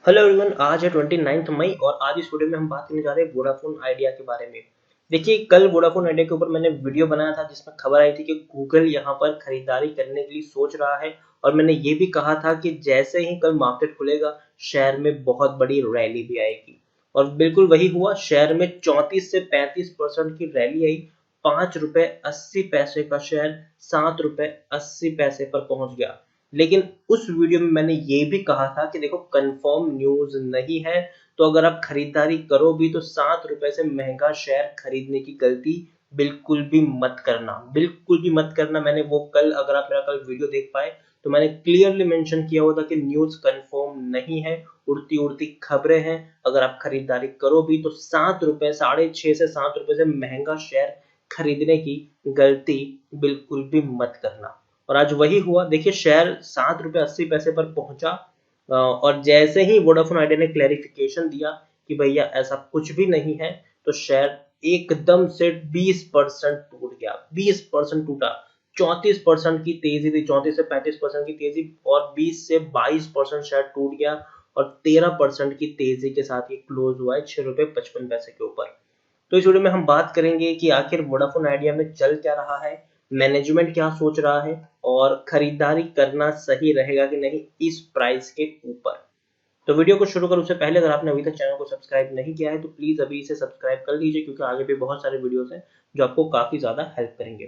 Hello everyone, आज है 29 मई और आज इस वीडियो में हम बात करने जा रहे हैं वोडाफोन आइडिया के बारे में। देखिए, कल वोडाफोन आइडिया के ऊपर मैंने वीडियो बनाया था जिसमें खबर आई थी कि गूगल यहाँ पर खरीदारी करने के लिए सोच रहा है। और मैंने ये भी कहा था कि जैसे ही कल मार्केट खुलेगा शेयर में बहुत बड़ी रैली भी आएगी। और बिल्कुल वही हुआ, शेयर में 34 से 35% की रैली आई। ₹5.80 का शेयर ₹7.80 पर पहुंच गया। लेकिन उस वीडियो में मैंने ये भी कहा था कि देखो, कंफर्म न्यूज नहीं है, तो अगर आप खरीदारी करो भी तो ₹7 से महंगा शेयर खरीदने की गलती बिल्कुल भी मत करना, बिल्कुल भी मत करना। मैंने वो कल, अगर आप मेरा कल वीडियो देख पाए तो मैंने क्लियरली मेंशन किया हुआ था कि न्यूज कंफर्म नहीं है, उड़ती उड़ती खबरें हैं। अगर आप खरीदारी करो भी तो ₹7, ₹6.5 से ₹7 से महंगा शेयर खरीदने की गलती बिल्कुल भी मत करना। और आज वही हुआ। देखिए, शेयर ₹7.80 पर पहुंचा। और जैसे ही वोडाफोन आइडिया ने क्लैरिफिकेशन दिया कि भैया ऐसा कुछ भी नहीं है, तो शेयर एकदम से 20% टूट गया। 20% टूटा। 34% की तेजी थी, 34 से 35% की तेजी, और 20 से 22% शेयर टूट गया। और 13% की तेजी के साथ ये क्लोज हुआ है ₹6.55 के ऊपर। तो इस वीडियो में हम बात करेंगे कि आखिर वोडाफोन आइडिया में चल क्या रहा है, मैनेजमेंट क्या सोच रहा है, और खरीदारी करना सही रहेगा कि नहीं इस प्राइस के ऊपर। तो वीडियो को शुरू करूं उससे पहले, अगर आपने अभी तक चैनल को सब्सक्राइब नहीं किया है तो प्लीज अभी इसे सब्सक्राइब कर लीजिए, क्योंकि आगे भी बहुत सारे वीडियोस हैं जो आपको काफी ज्यादा हेल्प करेंगे।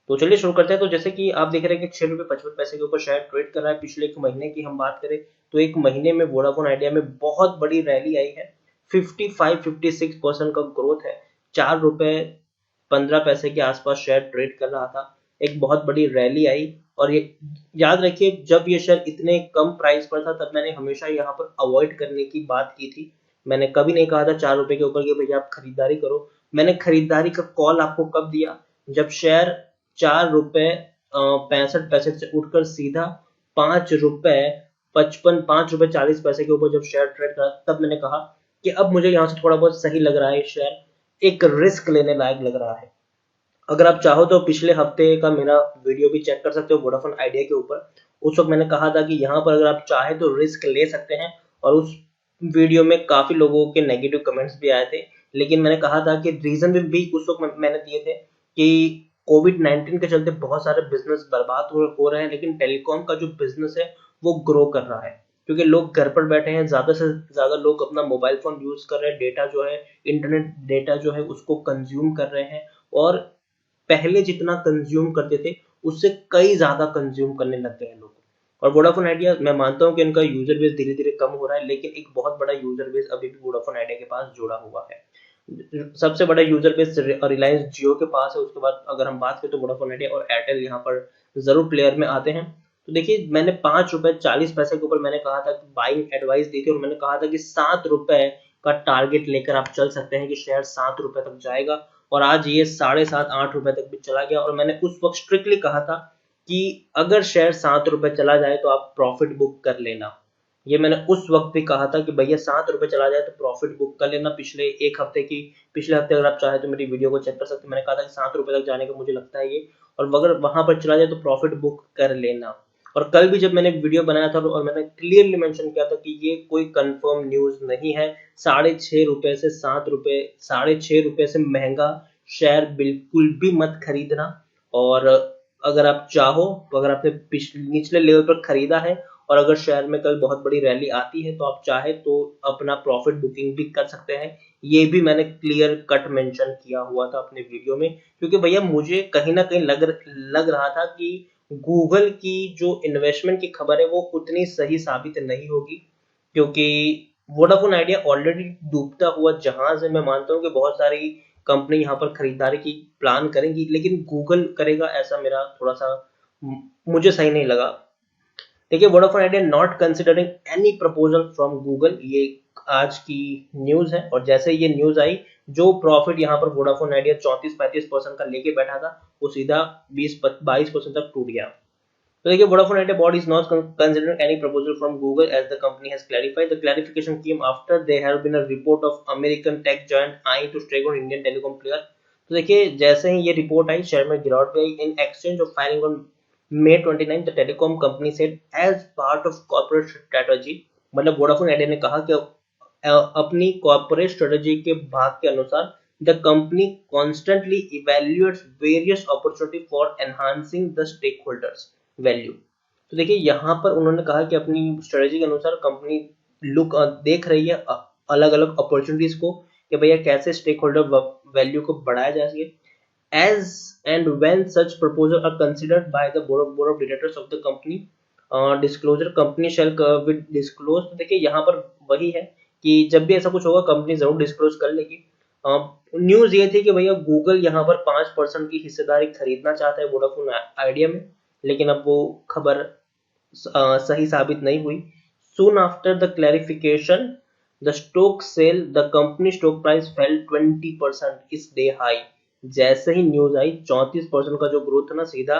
तो चलिए शुरू करते हैं। तो जैसे कि आप देख रहे हैं कि ₹6.55 के ऊपर शेयर ट्रेड कर रहा है। पिछले एक महीने की हम बात करें तो एक महीने में वोडाफोन आइडिया में बहुत बड़ी रैली आई है। 55-56% का ग्रोथ है। ₹4.15 के आसपास शेयर ट्रेड कर रहा था। एक बहुत बड़ी रैली आई। और ये याद रखिए, जब ये शेयर इतने कम प्राइस पर था तब मैंने हमेशा यहाँ पर अवॉइड करने की बात की थी। मैंने कभी नहीं कहा था ₹4 के ऊपर कि भैया आप खरीदारी करो। मैंने खरीदारी का कॉल आपको कब दिया? जब शेयर ₹4.65 से उठकर सीधा ₹5.40 के ऊपर जब शेयर ट्रेड करा, तब मैंने कहा कि अब मुझे यहाँ से थोड़ा बहुत सही लग रहा है शेयर, एक रिस्क लेने लायक लग रहा है। अगर आप चाहो तो पिछले हफ्ते का मेरा वीडियो भी चेक कर सकते हो वोडाफोन आइडिया के ऊपर। उस वक्त मैंने कहा था कि यहाँ पर अगर आप चाहे तो रिस्क ले सकते हैं। और उस वीडियो में काफी लोगों के नेगेटिव कमेंट्स भी आए थे, लेकिन मैंने कहा था कि रीजन भी उस वक्त मैंने दिए थे कि कोविड-19 के चलते बहुत सारे बिजनेस बर्बाद हो रहे हैं, लेकिन टेलीकॉम का जो बिजनेस है वो ग्रो कर रहा है। क्योंकि लोग घर पर बैठे हैं, ज्यादा से ज्यादा लोग अपना मोबाइल फोन यूज कर रहे हैं, डेटा जो है, इंटरनेट डेटा जो है उसको कंज्यूम कर रहे हैं। और पहले जितना कंज्यूम करते थे उससे कई ज्यादा कंज्यूम करने लग गए हैं लोग। और वोडाफोन आइडिया, मैं मानता हूं कि इनका यूजर बेस धीरे धीरे कम हो रहा है, लेकिन एक बहुत बड़ा यूजर बेस अभी भी वोडाफोन आइडिया के पास जुड़ा हुआ है। सबसे बड़ा यूजर बेस रिलायंस जियो के पास है। उसके बाद अगर हम बात करें तो वोडाफोन आइडिया और एयरटेल यहाँ पर जरूर प्लेयर में आते हैं। तो देखिए, मैंने ₹5.40 के ऊपर मैंने कहा था कि बाइंग एडवाइस दी थी, और मैंने कहा था कि ₹7 का टारगेट लेकर आप चल सकते हैं कि शेयर ₹7 तक जाएगा। और आज ये 7.5-8 रुपए तक भी चला गया। और मैंने उस वक्त स्ट्रिक्टली कहा था कि अगर शेयर ₹7 चला जाए तो आप प्रॉफिट बुक कर लेना। ये मैंने उस वक्त भी कहा था कि भैया ₹7 चला जाए तो प्रॉफिट बुक कर लेना। पिछले हफ्ते अगर आप चाहे तो मेरी वीडियो को चेक कर सकते हैं। मैंने कहा था कि ₹7 तक जाने का मुझे लगता है ये, और अगर वहां पर चला जाए तो प्रॉफिट बुक कर लेना। और कल भी जब मैंने वीडियो बनाया था और मैंने क्लियरली मेंशन किया था कि ये कोई कंफर्म न्यूज नहीं है। ₹6.5 से ₹7 से महंगा शेयर बिल्कुल भी मत खरीदना। और अगर आप चाहो तो, अगर आपने निचले लेवल पर खरीदा है और अगर शेयर में कल बहुत बड़ी रैली आती है तो आप चाहे तो अपना प्रॉफिट बुकिंग भी कर सकते हैं। ये भी मैंने क्लियर कट मेंशन किया हुआ था अपने वीडियो में, क्योंकि भैया मुझे कहीं ना कहीं लग रहा था कि गूगल की जो इन्वेस्टमेंट की खबर है वो उतनी सही साबित नहीं होगी। क्योंकि वोडाफोन आइडिया ऑलरेडी डूबता हुआ जहाज है। मैं मानता हूँ कि बहुत सारी कंपनी यहाँ पर खरीदारी की प्लान करेंगी, लेकिन गूगल करेगा ऐसा मेरा थोड़ा सा मुझे सही नहीं लगा। देखिए, Vodafone idea not considering any proposal from Google, ये आज की न्यूज है। और जैसे ये न्यूज आई, जो प्रॉफिट यहाँ पर वोडाफोन आइडिया 34-35% का लेके बैठा था वो सीधा 20-22% तक टूट गया। तो देखिए, Vodafone idea board is not considering any proposal from Google, as the company has clarified. The clarification came after there have been a report of American tech giant eyeing to take on Indian telecom player. तो देखिए, जैसे ही ये report I share में गिरावट भी आई। In exchange of filing on May 29, the telecom company said as part of corporate strategy मतलब Vodafone idea ने कहा कि अपनी कॉर्पोरेट स्ट्रेटजी के भाग के अनुसार the company constantly evaluates various opportunity for enhancing the stakeholders value. तो देखिए यहाँ पर उन्होंने कहा कि अपनी स्ट्रेटजी के अनुसार कंपनी देख रही है अलग अलग अपॉर्चुनिटीज को कि भैया कैसे स्टेक होल्डर वैल्यू को बढ़ाया जा सके। as and when such proposals are considered by the board of directors of the company, disclosure company shall will disclose। तो देखिए यहाँ पर वही है कि जब भी ऐसा कुछ होगा कंपनी जरूर डिस्क्लोज कर लेगी। न्यूज ये थी कि भैया गूगल यहाँ पर 5% की हिस्सेदारी खरीदना चाहता है वोडाफोन आइडिया में, लेकिन अब वो खबर सही साबित नहीं हुई। Soon after the clarification, the stock sale, the company stock price fell 20% इस डे हाई। जैसे ही न्यूज आई 34% का जो ग्रोथ था ना सीधा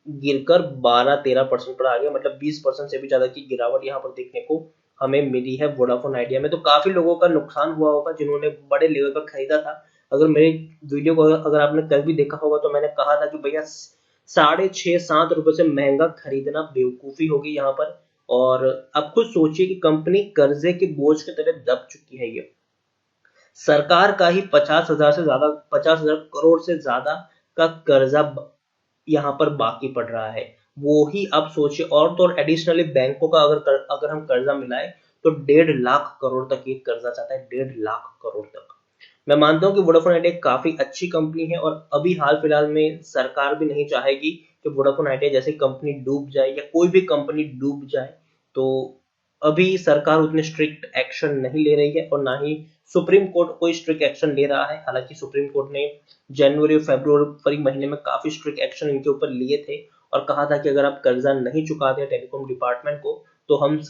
गिरकर 12-13% पर आ गया, मतलब 20% से भी ज्यादा की गिरावट यहाँ पर देखने को हमें मिली है वोडाफोन आइडिया में। तो काफी लोगों का नुकसान हुआ होगा जिन्होंने बड़े लेवल पर खरीदा था। अगर मेरे वीडियो को अगर आपने कल भी देखा होगा तो मैंने कहा था कि भैया 6.5-7 रुपए से महंगा खरीदना बेवकूफी होगी यहाँ पर। और अब खुद सोचिए कि कंपनी कर्जे के बोझ के तले दब चुकी है। ये सरकार का ही 50,000 करोड़ से ज्यादा का कर्जा यहाँ पर बाकी पड़ रहा है। वो ही अब सोचिए, और तो और एडिशनली बैंकों का अगर हम कर्जा मिलाए तो 1.5 लाख करोड़ तक ये कर्जा चाहता है, 1.5 लाख करोड़ तक। मैं मानता हूँ कि वोडाफोन आइडिया काफी अच्छी कंपनी है और अभी हाल फिलहाल में सरकार भी नहीं चाहेगी कि वोडाफोन आइडिया जैसी कंपनी डूब जाए या कोई भी कंपनी डूब जाए। तो अभी सरकार उतने स्ट्रिक्ट एक्शन नहीं ले रही है और ना ही सुप्रीम कोर्ट कोई स्ट्रिक्ट एक्शन ले रहा है। हालांकि सुप्रीम कोर्ट ने जनवरी और फरवरी महीने में काफी स्ट्रिक्ट एक्शन इनके ऊपर लिए थे और कहा था कि अगर आप कर्जा नहीं चुकाते टेलीकॉम डिपार्टमेंट को तो हम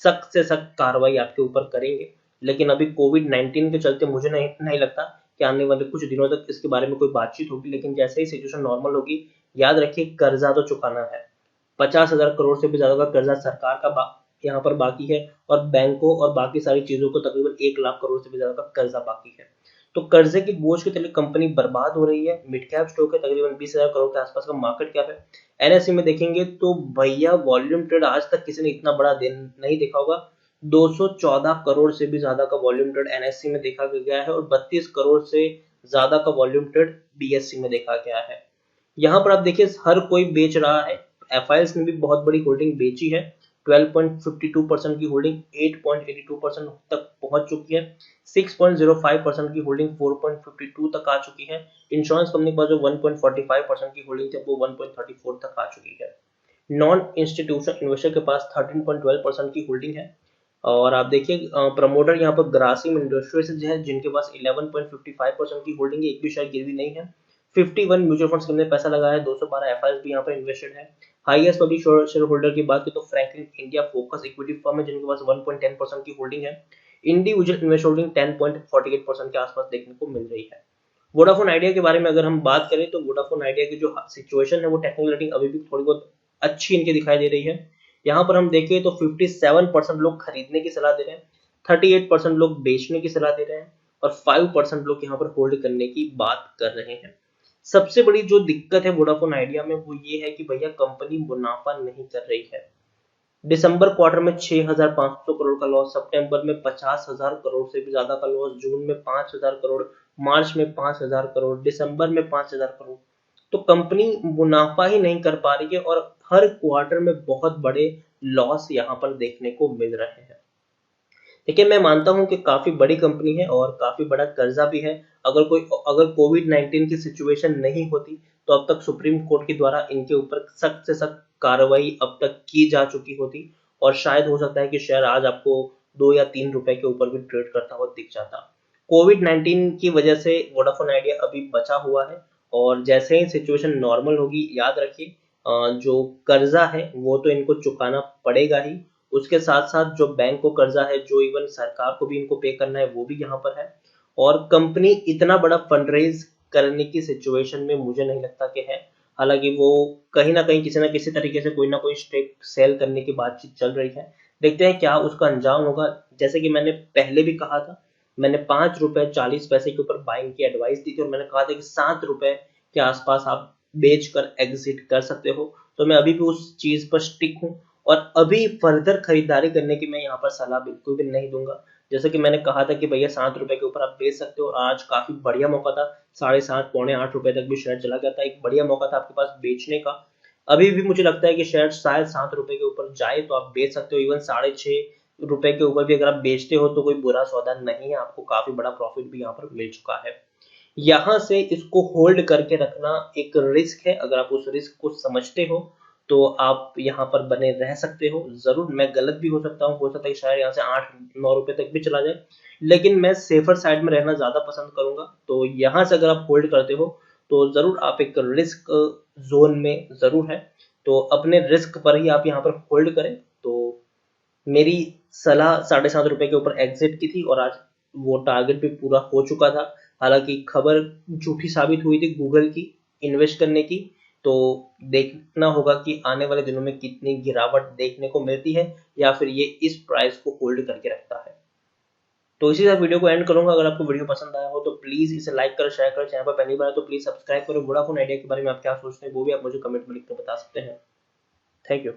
सख्त से सख्त कार्रवाई आपके ऊपर करेंगे। लेकिन अभी कोविड-19 के चलते मुझे नहीं लगता कि आने वाले कुछ दिनों तक इसके बारे में कोई बातचीत होगी। लेकिन जैसे ही सिचुएशन नॉर्मल होगी, याद रखिए कर्जा तो चुकाना है। 50,000 करोड़ से भी ज्यादा का कर्जा सरकार का यहाँ पर बाकी है और बैंकों और बाकी सारी चीजों को तकरीबन 1 लाख करोड़ से भी ज्यादा का कर्जा बाकी है। तो कर्जे की बोझ के तले कंपनी बर्बाद हो रही है। मिड कैप स्टॉक है, तकरीबन 20,000 करोड़ के आसपास का मार्केट कैप है। एनएससी में देखेंगे तो भैया वॉल्यूम ट्रेड आज तक किसी ने इतना बड़ा दिन नहीं देखा होगा। 214 करोड़ से भी ज्यादा का वॉल्यूम ट्रेड एनएससी में देखा गया है और 32 करोड़ से ज्यादा का वॉल्यूम ट्रेड बीएससी में देखा गया है। यहाँ पर आप देखिए हर कोई बेच रहा है। एफआईएस ने भी बहुत बड़ी होल्डिंग बेची है। 12.52% की होल्डिंग 8.82% तक पहुंच चुकी है। 6.05% की होल्डिंग 4.52 तक आ चुकी है। इंश्योरेंस कंपनी के पास जो 1.45% की होल्डिंग थी वो 1.34 तक आ चुकी है। नॉन इंस्टीट्यूशनल इन्वेस्टर के पास 13.12% की होल्डिंग है। और आप देखिए प्रमोटर यहाँ पर ग्रासिम इंडस्ट्रीज है जिनके पास 11.55% की होल्डिंग है, एक भी शेयर गिरवी नहीं है। 51 म्यूचुअल फंड्स के अंदर पैसा लगा है, 212 एफआईएस भी यहाँ पर इन्वेस्टेड है। हाईएस्ट पब्लिक शेयर होल्डर की बात की तो Franklin India focus equity firm है जिनके पास 1.10% की होल्डिंग है। इंडिविजुअल इन्वेस्ट होल्डिंग 10.48% के आसपास देखने को मिल रही है। वोडाफोन आइडिया के बारे में अगर हम बात करें तो वोडाफोन आइडिया की जो सिचुएशन है वो टेक्निकल रेटिंग अभी भी थोड़ी बहुत अच्छी इनकी दिखाई दे रही है। यहाँ पर हम देखें तो 57% लोग खरीदने की सलाह दे रहे हैं, 38% लोग बेचने की सलाह दे रहे हैं और 5% लोग यहाँ पर होल्ड करने की बात कर रहे हैं। सबसे बड़ी जो दिक्कत है वोडाफोन आइडिया में वो ये है कि भैया कंपनी मुनाफा नहीं कर रही है। दिसंबर क्वार्टर में 6,500 करोड़ का लॉस, सितंबर में 50,000 करोड़ से भी ज्यादा का लॉस, जून में 5,000 करोड़, मार्च में 5,000 करोड़, दिसंबर में 5,000 करोड़। तो कंपनी मुनाफा ही नहीं कर पा रही है और हर क्वार्टर में बहुत बड़े लॉस यहाँ पर देखने को मिल रहे हैं। देखिए मैं मानता हूं कि काफी बड़ी कंपनी है और काफी बड़ा कर्जा भी है। अगर कोविड-19 की सिचुएशन नहीं होती तो अब तक सुप्रीम कोर्ट के द्वारा इनके ऊपर सख्त से सख्त कार्रवाई अब तक की जा चुकी होती और शायद हो सकता है कि शेयर आज आपको 2 या 3 रुपए के ऊपर भी ट्रेड करता हुआ दिख जाता। कोविड-19 की वजह से वोडाफोन आइडिया अभी बचा हुआ है और जैसे ही सिचुएशन नॉर्मल होगी, याद रखिए जो कर्जा है वो तो इनको चुकाना पड़ेगा ही, उसके साथ साथ जो बैंक को कर्जा है, जो इवन सरकार को भी इनको पे करना है वो भी यहाँ पर है। और कंपनी इतना बड़ा फंड रेज करने की सिचुएशन में मुझे नहीं लगता कि है। हालांकि वो कहीं ना कहीं किसी ना किसी तरीके से कोई ना कोई स्टेक सेल करने की बातचीत चल रही है। देखते हैं क्या उसका अंजाम होगा। जैसे कि मैंने पहले भी कहा था, मैंने 5 रुपए 40 पैसे के ऊपर बाइंग की एडवाइस दी थी और मैंने कहा था कि 7 रुपए के आसपास आप बेच कर एग्जिट कर सकते हो। तो मैं अभी भी उस चीज पर स्टिक हूँ और अभी फर्दर खरीदारी करने की मैं यहाँ पर सलाह बिल्कुल भी नहीं दूंगा। जैसे कि मैंने कहा था कि भैया 7 रुपए के ऊपर आप बेच सकते हो, आज काफी बढ़िया मौका था, 7.5 पौने 8 रुपए तक भी शेयर चला गया था, एक बढ़िया मौका था आपके पास बेचने का। अभी भी मुझे लगता है कि शेयर शायद 7 रुपए के ऊपर जाए तो आप बेच सकते हो। इवन 6.5 रुपए के ऊपर भी अगर आप बेचते हो तो कोई बुरा सौदा नहीं है, आपको काफी बड़ा प्रॉफिट भी यहाँ पर मिल चुका है। यहाँ से इसको होल्ड करके रखना एक रिस्क है, अगर आप उस रिस्क को समझते हो तो आप यहाँ पर बने रह सकते हो। जरूर मैं गलत भी हो सकता हूँ, हो सकता है शायद यहाँ से 8-9 रुपए तक भी चला जाए, लेकिन मैं सेफर साइड में रहना ज्यादा पसंद करूंगा। तो यहाँ से अगर आप होल्ड करते हो तो जरूर आप एक रिस्क जोन में जरूर है, तो अपने रिस्क पर ही आप यहाँ पर होल्ड करें। तो मेरी सलाह 7.5 रुपए के ऊपर एग्जिट की थी और आज वो टारगेट भी पूरा हो चुका था। हालांकि खबर झूठी साबित हुई थी गूगल की इन्वेस्ट करने की, तो देखना होगा कि आने वाले दिनों में कितनी गिरावट देखने को मिलती है या फिर ये इस प्राइस को होल्ड करके रखता है। तो इसी साथ वीडियो को एंड करूंगा। अगर आपको वीडियो पसंद आया हो तो प्लीज इसे लाइक करो, शेयर करो, चैनल पर पहली बार है तो प्लीज सब्सक्राइब करो। वोडाफोन आइडिया के बारे में आप क्या सोचते हैं वो भी आप मुझे कमेंट में लिख कर बता सकते हैं। Thank you.